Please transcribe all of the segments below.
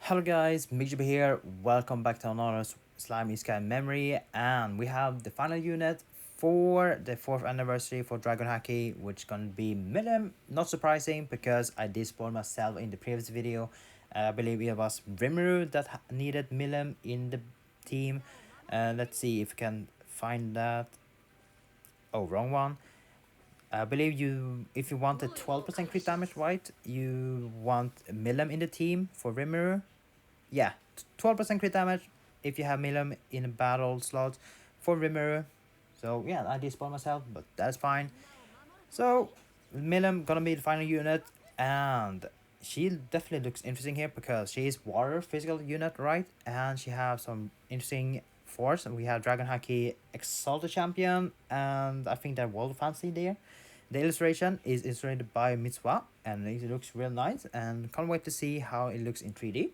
Hello guys, MikuChibi here. Welcome back to another Slime Isekai memory, and we have the final unit for the 4th anniversary for Dragon Haki, which is gonna be Milim. Not surprising because I did spoil myself in the previous video. I believe it was Rimuru that needed Milim in the team. Let's see if we can find that. Oh, wrong one. I believe if you want a 12% crit damage, right? You want Milim in the team for Rimuru. Yeah, 12% crit damage if you have Milim in a battle slot for Rimuru. So yeah, I despawn myself, but that's fine. So Milim gonna be the final unit, and she definitely looks interesting here because she is water physical unit, right? And she has some interesting force. We have Dragon Haki Exalted Champion, and I think that World Fancy there. The illustration is illustrated by Mitsuwa, and it looks real nice, and can't wait to see how it looks in 3D.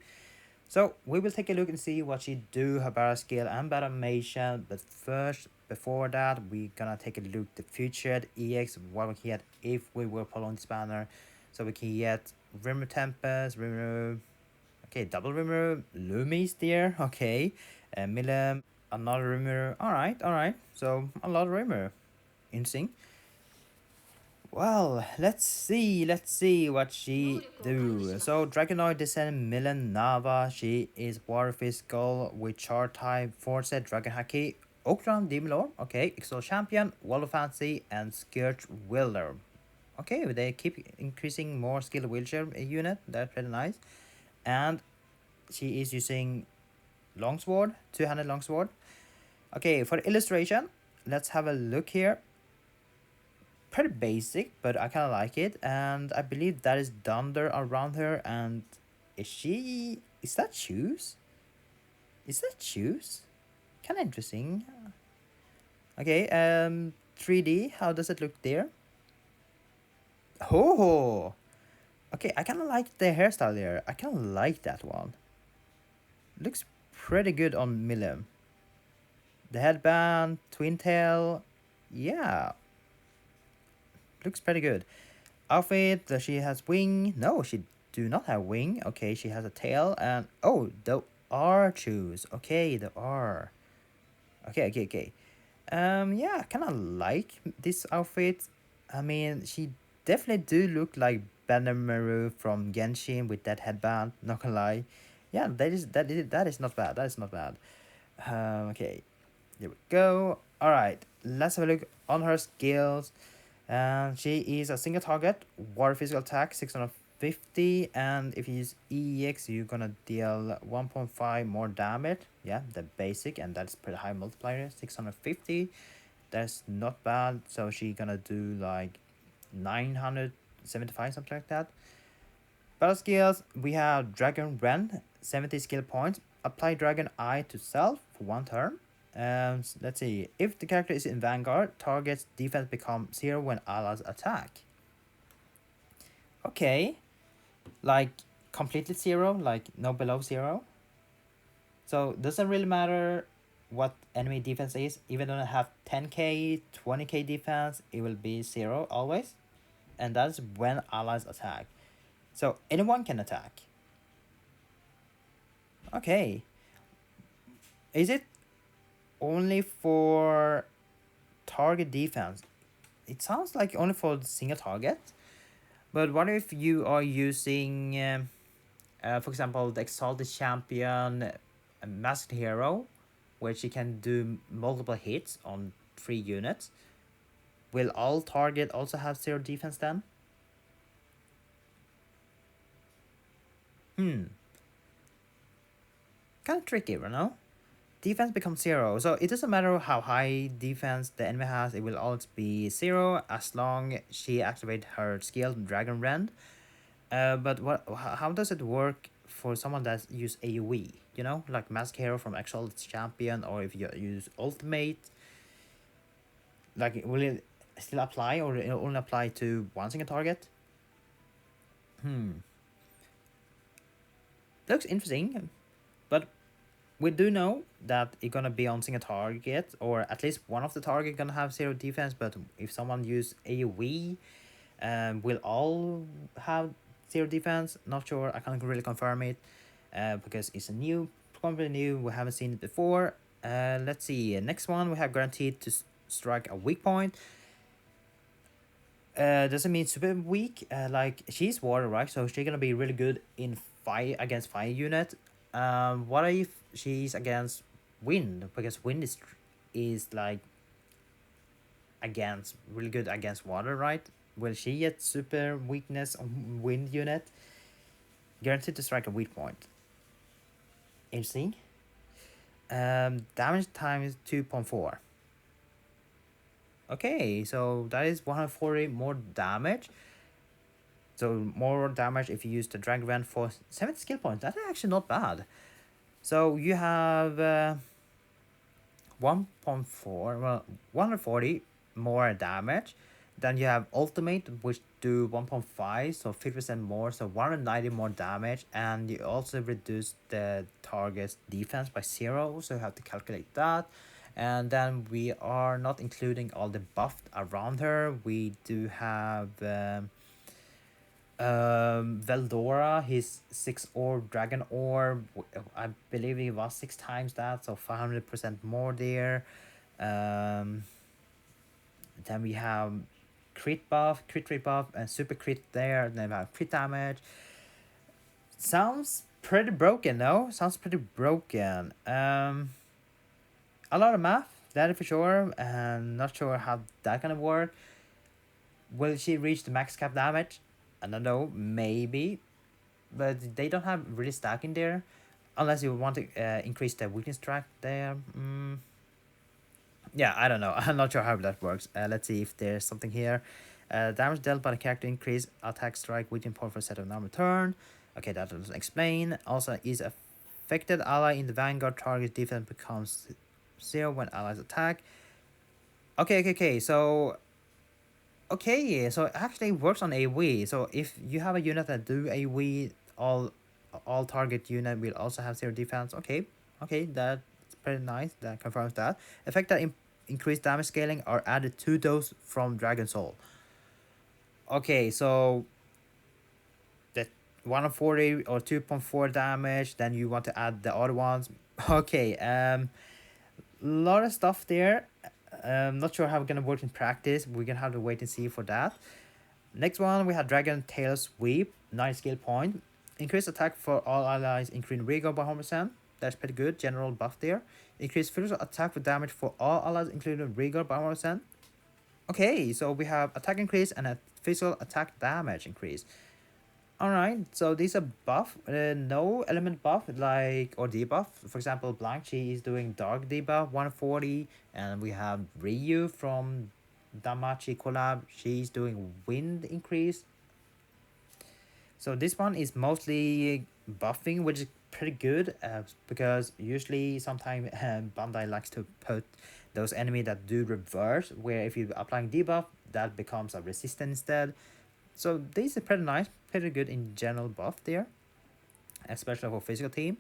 So we will take a look and see what she do, her battle skill and battle animation. But first, before that, we're gonna take a look at the featured EX, what we can get if we were following this banner. So we can get Rimmer Tempest, Rimmer, okay, double Rimmer, Lumis there, okay, Milim, another Rimmer, alright, so a lot of Rimmer, interesting. Well, let's see what she do. So Dragonoid Descent Milim Nava, she is water physical with chart type, force dragon haki, Okran Demon Lord, okay, Exo Champion, Wall of Fancy, and Scourge Wielder. Okay, they keep increasing more skill wheelchair unit, that's pretty nice. And she is using longsword, two-handed longsword. Okay, for illustration, let's have a look here. Pretty basic, but I kind of like it, and I believe that is Thunder around her. And is that shoes? Is that shoes? Kind of interesting. Okay, 3D, how does it look there? Oh, okay, I kind of like the hairstyle there. I kind of like that one. Looks pretty good on Milim. The headband, twin tail, yeah, looks pretty good. Outfit, does she has wing? No, she do not have wing. Okay, she has a tail, and oh, the R shoes. Okay, the R. Okay. Yeah, I kind of like this outfit. I mean, she definitely do look like Banamaru from Genshin with that headband. Not gonna lie. Yeah, that is not bad. That is not bad. Okay, there we go. All right, let's have a look on her skills. And she is a single target, water physical attack 650, and if you use EX, you're gonna deal 1.5 more damage. Yeah, the basic, and that's pretty high multiplier, 650. That's not bad. So she gonna do like 975, something like that. Battle skills, we have Dragon Rend, 70 skill points. Apply Dragon Eye to self for 1 turn. Let's see. If the character is in Vanguard, target's defense becomes 0 when allies attack. Okay. Like completely 0, like no below 0. So doesn't really matter what enemy defense is. Even though I have 10k, 20k defense, it will be 0 always. And that's when allies attack. So anyone can attack. Okay. Is it only for target defense? It sounds like only for the single target. But what if you are using, for example, the Exalted Champion, a Masked Hero, where she can do multiple hits on 3 units? Will all target also have 0 defense then? Kind of tricky, you know? Defense becomes 0, so it doesn't matter how high defense the enemy has, it will always be 0 as long she activates her skill Dragon Rend. But how does it work for someone that use AoE? You know, like Mask Hero from Exalted Champion, or if you use Ultimate, like will it still apply, or it only apply to one single target? Looks interesting, but we do know that it's gonna be on single target, or at least one of the target gonna have 0 defense. But if someone use AoE, will all have 0 defense? Not sure. I can't really confirm it. because it's a new, completely new. We haven't seen it before. Let's see. Next one we have guaranteed to strike a weak point. Doesn't mean super weak. Like she's water, right? So she's gonna be really good in fire against fire unit. What if she's against wind? Because wind is like against really good against water, right? Will she get super weakness on wind unit? Guaranteed to strike a weak point. Interesting. Damage times 2.4. Okay, so that is 140 more damage. So more damage if you use the Dragon Rend for 70 skill points. That's actually not bad. So you have 1.4, well, 140 more damage. Then you have ultimate, which do 1.5, so 50% more, so 190 more damage. And you also reduce the target's defense by 0, so you have to calculate that. And then we are not including all the buff around her. We do have Veldora, his 6 orb dragon orb. I believe he was 6 times that, so 500% more there. Then we have crit buff, crit rate buff, and super crit there. Then we have crit damage. Sounds pretty broken, no? Sounds pretty broken. A lot of math, that is for sure, and not sure how that gonna work. Will she reach the max cap damage? I don't know, maybe, but they don't have really stack in there, unless you want to increase the weakness track there. Yeah, I don't know. I'm not sure how that works. Let's see if there's something here. Damage dealt by the character increase attack strike weakening point for a set of normal turn. Okay, that doesn't explain. Also, is affected ally in the vanguard target defense becomes 0 when allies attack. Okay. So okay, so it actually works on AoE. So if you have a unit that do AoE, all target unit will also have 0 defense. Okay, that's pretty nice. That confirms that. Effect that increased damage scaling are added to those from Dragon Soul. Okay, so that 140 or 2.4 damage, then you want to add the other ones. Okay, lot of stuff there. Not sure how it's gonna work in practice. We're gonna have to wait and see for that. Next one, we have Dragon Tail Sweep, 9 skill point. Increase attack for all allies, increasing Rigor by 100%. That's pretty good, general buff there. Increase physical attack with damage for all allies, including Rigor by 100%. Okay, so we have attack increase and a physical attack damage increase. Alright, so these are buff, no element buff like or debuff. For example, Blank, she is doing dark debuff 140, and we have Ryu from Damachi collab, she's doing wind increase. So this one is mostly buffing, which is pretty good, because usually sometimes Bandai likes to put those enemy that do reverse, where if you're applying debuff, that becomes a resistance instead. So these are pretty nice, pretty good in general buff there, especially for physical team.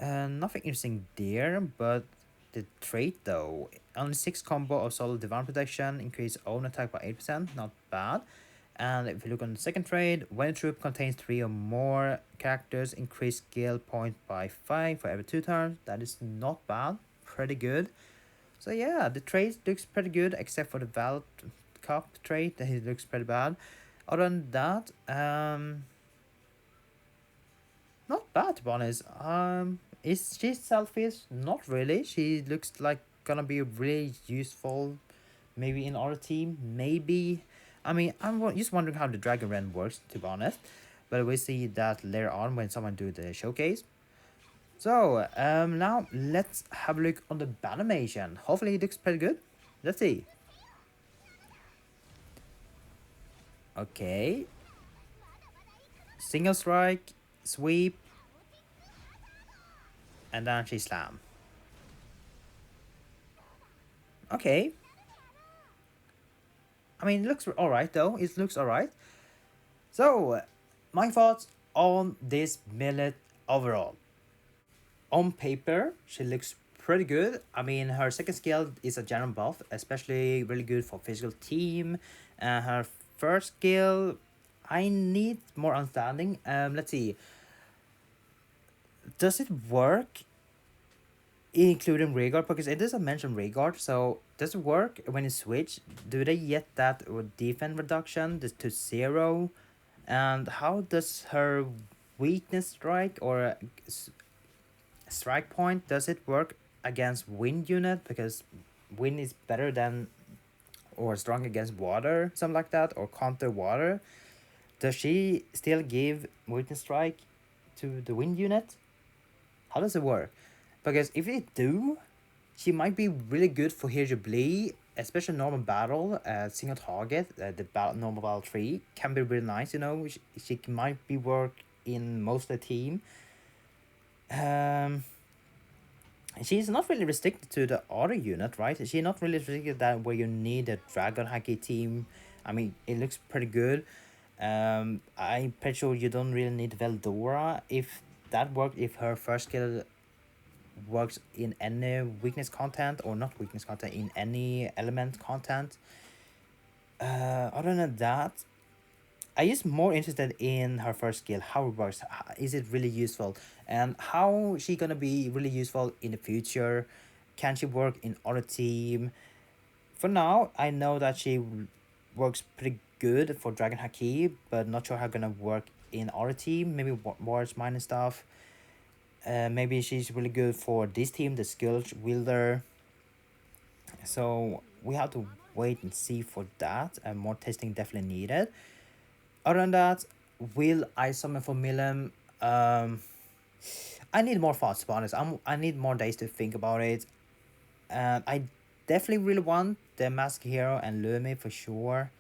Nothing interesting there, but the trait though, only 6 combo of solid divine protection, increase own attack by 8%, not bad. And if you look on the second trait, when a troop contains 3 or more characters, increase skill point by 5 for every 2 turns. That is not bad, pretty good. So yeah, the trait looks pretty good, except for the Val Cup trait, that it looks pretty bad. Other than that, not bad to be honest. Is she selfish? Not really. She looks like gonna be really useful, maybe in our team, maybe. I mean, I'm just wondering how the Dragon Rend works, to be honest. But we'll see that later on when someone do the showcase. So, now let's have a look on the animation. Hopefully it looks pretty good. Let's see. Okay. Single strike, sweep, and then she slam. Okay. I mean, it looks alright though. It looks alright. So, my thoughts on this millet overall. On paper, she looks pretty good. I mean, her second skill is a general buff, especially really good for physical team. Her first skill, I need more understanding. Let's see. Does it work including regard? Because it doesn't mention regard, so does it work when you switch? Do they get that defense reduction to 0? And how does her weakness strike or strike point, does it work against wind unit? Because wind is better than or strong against water, something like that, or counter water. Does she still give weakness strike to the wind unit? How does it work? Because if it do, she might be really good for Here Jubilee, especially normal battle, single target, the normal battle 3 can be really nice, you know. She might be work in most of the team. She's not really restricted to the other unit, right? She's not really restricted that where you need a Dragon Haki team. I mean, it looks pretty good. I'm pretty sure you don't really need Veldora. If that worked, if her first skill works in any weakness content, or not weakness content, in any element content. Other than that, I just more interested in her first skill, how it works, is it really useful, and how she gonna be really useful in the future. Can she work in other team? For now, I know that she works pretty good for Dragon Haki, but not sure how gonna work in other team, maybe Wars Mine and stuff. Maybe she's really good for this team, the skill wielder. So we have to wait and see for that, and more testing definitely needed. Other than that, will I summon for Milim? I need more thoughts, to be honest. I need more days to think about it. I definitely really want the Mask Hero and Lumi for sure.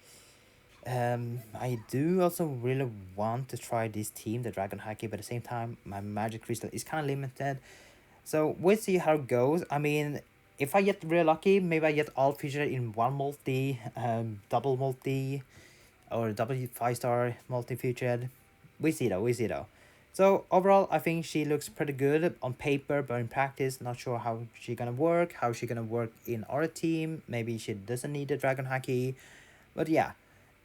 I do also really want to try this team, the Dragon Haki, but at the same time, my Magic Crystal is kind of limited. So we'll see how it goes. I mean, if I get real lucky, maybe I get all featured in one multi, double multi, or double 5-star multi featured. We see though, we see though. So overall, I think she looks pretty good on paper, but in practice, not sure how she gonna work, how she gonna work in our team. Maybe she doesn't need the Dragon Haki, but yeah.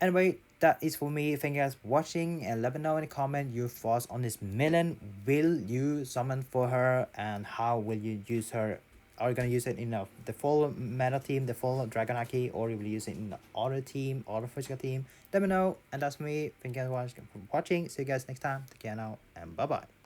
Anyway, that is for me. Thank you guys for watching, and let me know in the comment your thoughts on this Milim. Will you summon for her, and how will you use her? Are you gonna use it in the full meta team, the full Dragon Haki, or you will use it in the other team, other physical team? Let me know, and that's me. Thank you guys for watching. See you guys next time. Take care now, and bye bye.